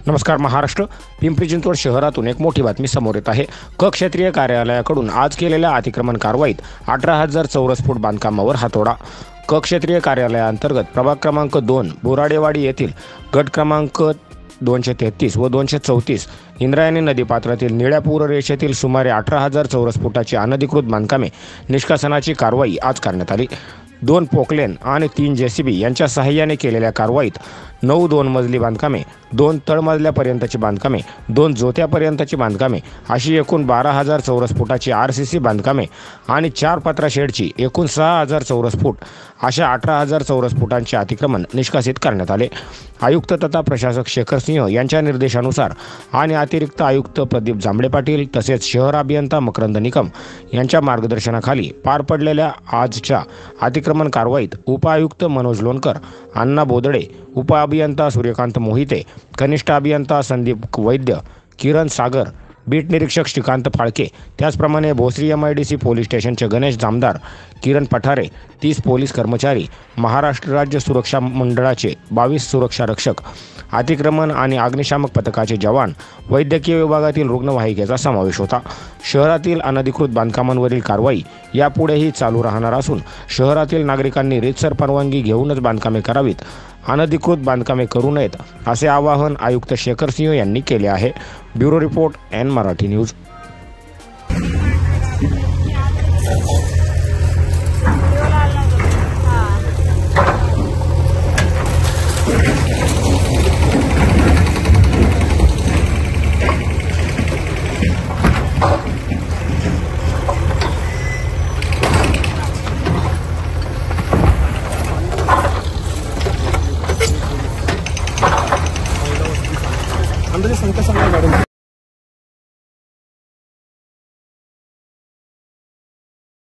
नमस्कार महाराष्ट्र. पिंपरी चिंचवड शहरातून एक मोठी बातमी समोर येत आहे. क क्षेत्रीय कार्यालयाकडून आज केलेल्या अतिक्रमण कारवाईत 18,000 चौरस फूट बांधकामावर हातोडा. क क्षेत्रीय कार्यालयाअंतर्गत प्रभाग क्रमांक 2 बोराडेवाडी येथील गट क्रमांक 233 व 234 इंद्रायणी नदीपात्रातील निळ्या पूर रेषेतील सुमारे 18,000 चौरस फुटाची अनधिकृत बांधकामे निष्कासनाची कारवाई आज करण्यात आली. 2 पोकलेन आणि 3 जेसीबी यांच्या सहाय्याने केलेल्या कारवाईत 9 2 मजली बांधकामे, 2 तळमजल्यापर्यंतची बांधकामे, 2 जोत्यापर्यंतची बांधकामे अशी एकूण 12,000 चौरस फुटाची आरसीसी बांधकामे आणि 4 पत्रा शेडची एकूण 6,000 चौरस फूट अशा 18,000 चौरस फुटांचे अतिक्रमण निष्कासित करण्यात आले. आयुक्त तथा प्रशासक शेखर सिंह यांच्या निर्देशानुसार आणि अतिरिक्त आयुक्त प्रदीप जांभळे पाटील तसेच शहर अभियंता मकरंद निकम यांच्या मार्गदर्शनाखाली पार पडलेल्या आजच्या अतिक्रमण कारवाईत उपआयुक्त मनोज लोणकर, अण्णा बोदडे, उपअभियंता सूर्यकांत मोहिते, कनिष्ठ अभियंता संदीप वैद्य, किरण सागर, बीट निरीक्षक श्रीकांत फाळके, त्याचप्रमाणे भोसरी MIDC पोलीस स्टेशनचे गणेश जामदार, किरण पठारे, 30 पोलीस कर्मचारी, महाराष्ट्र राज्य सुरक्षा मंडळाचे 22 सुरक्षा रक्षक, अतिक्रमण आणि अग्निशामक पथकाचे जवान, वैद्यकीय विभागातील रुग्णवाहिकेचा समावेश होता. शहरातील अनधिकृत बांधकामांवरील कारवाई यापुढेही चालू राहणार असून शहरातील नागरिकांनी रीतसर परवानगी घेऊनच बांधकामे करावीत, अनधिकृत बांधकामे करू नयेत असे आवाहन आयुक्त शेखर सिंह यांनी केले आहे. Bureau report N Marathi news. अंदाजे संख्या सांगा मॅडम.